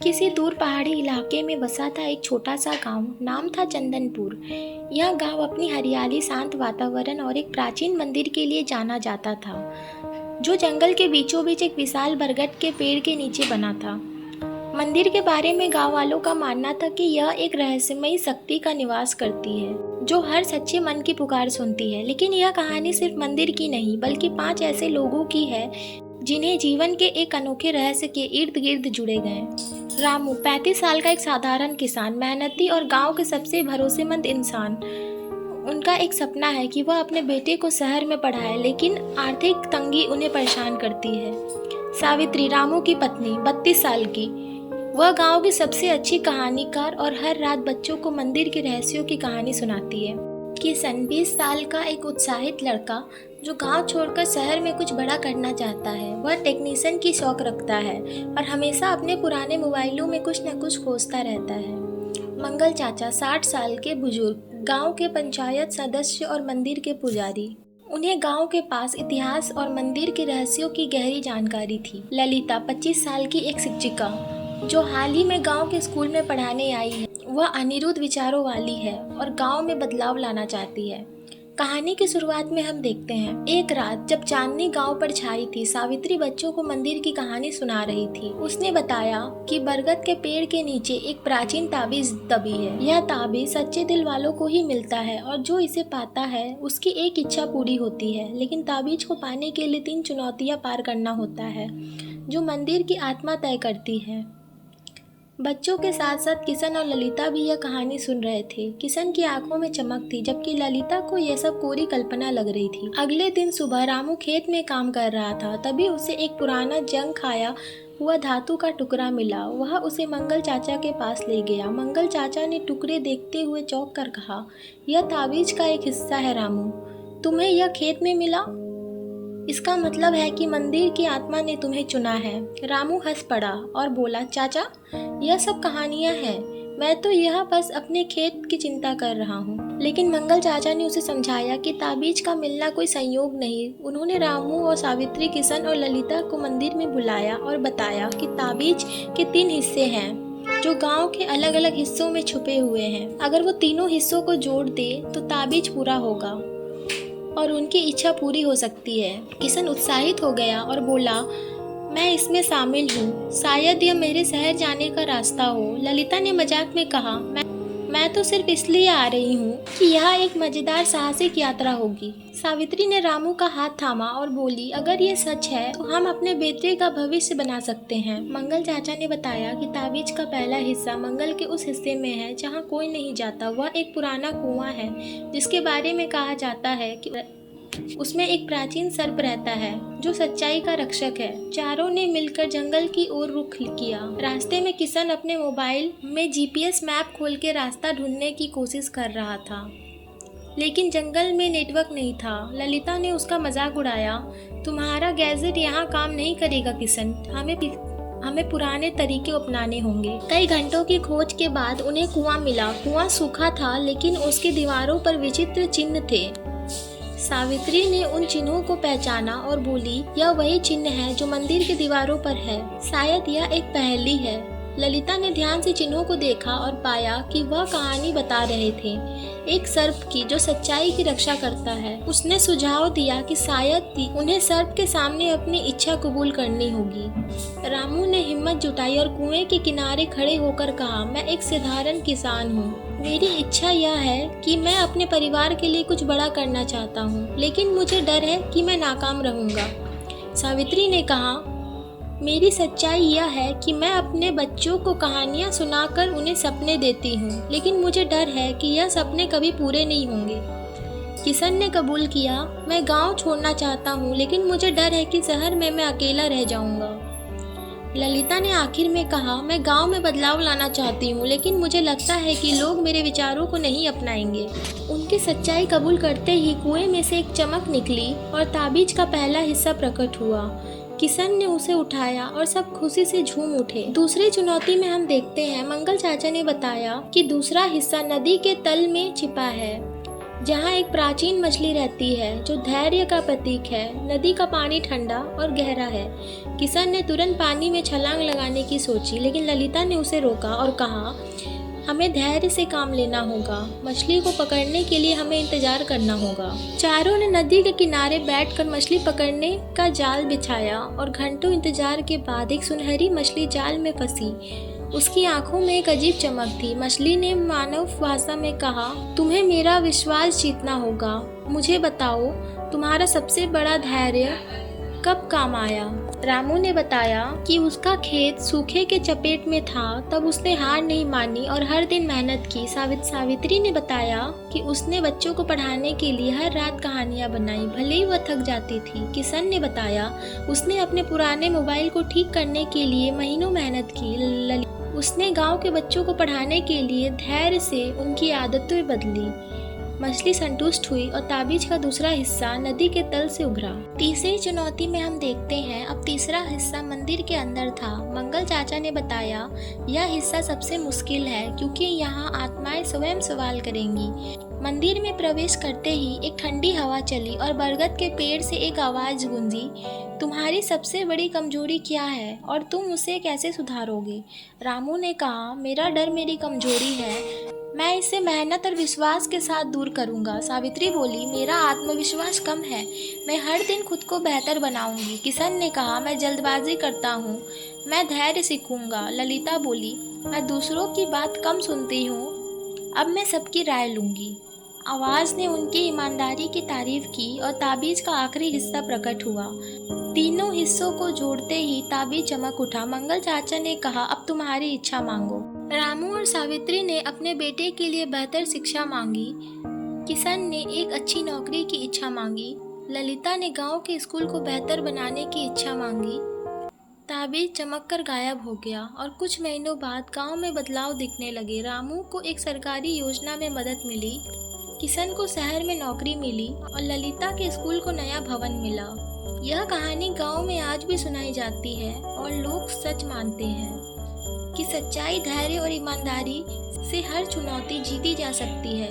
किसी दूर पहाड़ी इलाके में बसा था एक छोटा सा गांव। नाम था चंदनपुर। यह गांव अपनी हरियाली, शांत वातावरण और एक प्राचीन मंदिर के लिए जाना जाता था, जो जंगल के बीचों बीच एक विशाल बरगद के पेड़ के नीचे बना था। मंदिर के बारे में गांव वालों का मानना था कि यह एक रहस्यमयी शक्ति का निवास करती है, जो हर सच्चे मन की पुकार सुनती है। लेकिन यह कहानी सिर्फ मंदिर की नहीं, बल्कि 5 ऐसे लोगों की है जिन्हें जीवन के एक अनोखे रहस्य के इर्द गिर्द जुड़े गए। रामू 35 साल का एक साधारण किसान, मेहनती और गांव के सबसे भरोसेमंद इंसान। उनका एक सपना है कि वह अपने बेटे को शहर में पढ़ाए, लेकिन आर्थिक तंगी उन्हें परेशान करती है। सावित्री, रामू की पत्नी, 32 साल की। वह गांव की सबसे अच्छी कहानीकार और हर रात बच्चों को मंदिर के रहस्यों की कहानी सुनाती है। किशन, 20 साल का एक उत्साहित लड़का जो गांव छोड़कर शहर में कुछ बड़ा करना चाहता है। वह टेक्नीशियन की शौक रखता है और हमेशा अपने पुराने मोबाइलों में कुछ न कुछ खोजता रहता है। मंगल चाचा, 60 साल के बुजुर्ग, गांव के पंचायत सदस्य और मंदिर के पुजारी। उन्हें गांव के पास इतिहास और मंदिर के रहस्यों की गहरी जानकारी थी। ललिता, 25 साल की एक शिक्षिका, जो हाल ही में गांव के स्कूल में पढ़ाने आई है। वह अनिरुद्ध विचारों वाली है और गांव में बदलाव लाना चाहती है। कहानी की शुरुआत में हम देखते हैं, एक रात जब चांदनी गांव पर छाई थी, सावित्री बच्चों को मंदिर की कहानी सुना रही थी। उसने बताया कि बरगद के पेड़ के नीचे एक प्राचीन ताबीज दबी है। यह ताबीज सच्चे दिल वालों को ही मिलता है और जो इसे पाता है उसकी एक इच्छा पूरी होती है। लेकिन ताबीज को पाने के लिए 3 चुनौतियां पार करना होता है, जो मंदिर की आत्मा तय करती है। बच्चों के साथ साथ किशन और ललिता भी यह कहानी सुन रहे थे। किशन की आंखों में चमक थी, जबकि ललिता को यह सब कोरी कल्पना लग रही थी। अगले दिन सुबह रामू खेत में काम कर रहा था, तभी उसे एक पुराना जंग खाया हुआ धातु का टुकड़ा मिला। वह उसे मंगल चाचा के पास ले गया। मंगल चाचा ने टुकड़े देखते हुए चौंक कर कहा, यह ताबीज का एक हिस्सा है रामू, तुम्हें यह खेत में मिला? इसका मतलब है कि मंदिर की आत्मा ने तुम्हें चुना है। रामू हंस पड़ा और बोला, चाचा, यह सब कहानियां हैं, मैं तो यह बस अपने खेत की चिंता कर रहा हूँ। लेकिन मंगल चाचा ने उसे समझाया कि ताबीज का मिलना कोई संयोग नहीं। उन्होंने रामू और सावित्री, किशन और ललिता को मंदिर में बुलाया और बताया कि ताबीज के 3 हिस्से हैं, जो गांव के अलग अलग हिस्सों में छुपे हुए हैं। अगर वो तीनों हिस्सों को जोड़ दे तो ताबीज पूरा होगा और उनकी इच्छा पूरी हो सकती है। किशन उत्साहित हो गया और बोला, मैं इसमें शामिल हूँ, शायद यह मेरे शहर जाने का रास्ता हो। ललिता ने मजाक में कहा, मैं तो सिर्फ इसलिए आ रही हूँ कि यह एक मजेदार साहसिक यात्रा होगी। सावित्री ने रामू का हाथ थामा और बोली, अगर ये सच है तो हम अपने बेटे का भविष्य बना सकते हैं। मंगल चाचा ने बताया कि ताबीज का पहला हिस्सा मंगल के उस हिस्से में है जहाँ कोई नहीं जाता। वह एक पुराना कुआं है जिसके बारे में कहा जाता है कि उसमें एक प्राचीन सर्प रहता है जो सच्चाई का रक्षक है। चारों ने मिलकर जंगल की ओर रुख किया। रास्ते में किशन अपने मोबाइल में जीपीएस मैप खोल के रास्ता ढूंढने की कोशिश कर रहा था, लेकिन जंगल में नेटवर्क नहीं था। ललिता ने उसका मजाक उड़ाया, तुम्हारा गैजेट यहाँ काम नहीं करेगा किशन, हमें पुराने तरीके अपनाने होंगे। कई घंटों की खोज के बाद उन्हें कुआं मिला। कुआं सूखा था, लेकिन उसकी दीवारों पर विचित्र चिन्ह थे। सावित्री ने उन चिन्हों को पहचाना और बोली, यह वही चिन्ह है जो मंदिर की दीवारों पर है, शायद यह एक पहेली है। ललिता ने ध्यान से चिन्हों को देखा और पाया कि वह कहानी बता रहे थे, एक सर्प की जो सच्चाई की रक्षा करता है। उसने सुझाव दिया कि शायद उन्हें सर्प के सामने अपनी इच्छा कबूल करनी होगी। रामू ने हिम्मत जुटाई और कुएं के किनारे खड़े होकर कहा, मैं एक साधारण किसान हूँ, मेरी इच्छा यह है कि मैं अपने परिवार के लिए कुछ बड़ा करना चाहता हूँ, लेकिन मुझे डर है कि मैं नाकाम रहूँगा। सावित्री ने कहा, मेरी सच्चाई यह है कि मैं अपने बच्चों को कहानियाँ सुनाकर उन्हें सपने देती हूँ, लेकिन मुझे डर है कि यह सपने कभी पूरे नहीं होंगे। किशन ने कबूल किया, मैं गांव छोड़ना चाहता हूँ, लेकिन मुझे डर है कि शहर में मैं अकेला रह जाऊँगा। ललिता ने आखिर में कहा, मैं गांव में बदलाव लाना चाहती हूँ, लेकिन मुझे लगता है कि लोग मेरे विचारों को नहीं अपनाएंगे। उनकी सच्चाई कबूल करते ही कुएं में से एक चमक निकली और ताबीज का पहला हिस्सा प्रकट हुआ। किशन ने उसे उठाया और सब खुशी से झूम उठे। दूसरी चुनौती में हम देखते हैं, मंगल चाचा ने बताया कि दूसरा हिस्सा नदी के तल में छिपा है। जहाँ एक प्राचीन मछली रहती है जो धैर्य का प्रतीक है। नदी का पानी ठंडा और गहरा है। किशन ने तुरंत पानी में छलांग लगाने की सोची, लेकिन ललिता ने उसे रोका और कहा, हमें धैर्य से काम लेना होगा। मछली को पकड़ने के लिए हमें इंतजार करना होगा। चारों ने नदी के किनारे बैठकर मछली पकड़ने का जाल बिछाया और घंटों इंतजार के बाद एक सुनहरी मछली जाल में फंसी। उसकी आंखों में एक अजीब चमक थी। मछली ने मानव भाषा में कहा, तुम्हें मेरा विश्वास जीतना होगा। मुझे बताओ, तुम्हारा सबसे बड़ा धैर्य कब काम आया? रामू ने बताया कि उसका खेत सूखे के चपेट में था, तब उसने हार नहीं मानी और हर दिन मेहनत की। सावित्री ने बताया कि उसने बच्चों को पढ़ाने के लिए हर रात कहानियां बनाई, भले ही वह थक जाती थी। किशन ने बताया उसने अपने पुराने मोबाइल को ठीक करने के लिए महीनों मेहनत की। उसने गांव के बच्चों को पढ़ाने के लिए धैर्य से उनकी आदतें बदली। मछली संतुष्ट हुई और ताबीज का दूसरा हिस्सा नदी के तल से उभरा। तीसरी चुनौती में हम देखते हैं, अब तीसरा हिस्सा मंदिर के अंदर था। मंगल चाचा ने बताया, यह हिस्सा सबसे मुश्किल है क्योंकि यहाँ आत्माएं स्वयं सवाल करेंगी। मंदिर में प्रवेश करते ही एक ठंडी हवा चली और बरगद के पेड़ से एक आवाज गूंजी, तुम्हारी सबसे बड़ी कमजोरी क्या है और तुम उसे कैसे सुधारोगे? रामू ने कहा, मेरा डर मेरी कमजोरी है, मैं इसे मेहनत और विश्वास के साथ दूर करूंगा। सावित्री बोली, मेरा आत्मविश्वास कम है, मैं हर दिन खुद को बेहतर बनाऊंगी। किशन ने कहा, मैं जल्दबाजी करता हूँ, मैं धैर्य सीखूंगा। ललिता बोली, मैं दूसरों की बात कम सुनती हूँ, अब मैं सबकी राय लूंगी। आवाज ने उनकी ईमानदारी की तारीफ की और ताबीज का आखिरी हिस्सा प्रकट हुआ। तीनों हिस्सों को जोड़ते ही ताबीज चमक उठा। मंगल चाचा ने कहा, अब तुम्हारी इच्छा मांगो। रामू और सावित्री ने अपने बेटे के लिए बेहतर शिक्षा मांगी। किशन ने एक अच्छी नौकरी की इच्छा मांगी। ललिता ने गांव के स्कूल को बेहतर बनाने की इच्छा मांगी। ताबीज चमककर गायब हो गया और कुछ महीनों बाद गांव में बदलाव दिखने लगे। रामू को एक सरकारी योजना में मदद मिली, किशन को शहर में नौकरी मिली और ललिता के स्कूल को नया भवन मिला। यह कहानी गांव में आज भी सुनाई जाती है और लोग सच मानते हैं कि सच्चाई, धैर्य और ईमानदारी से हर चुनौती जीती जा सकती है।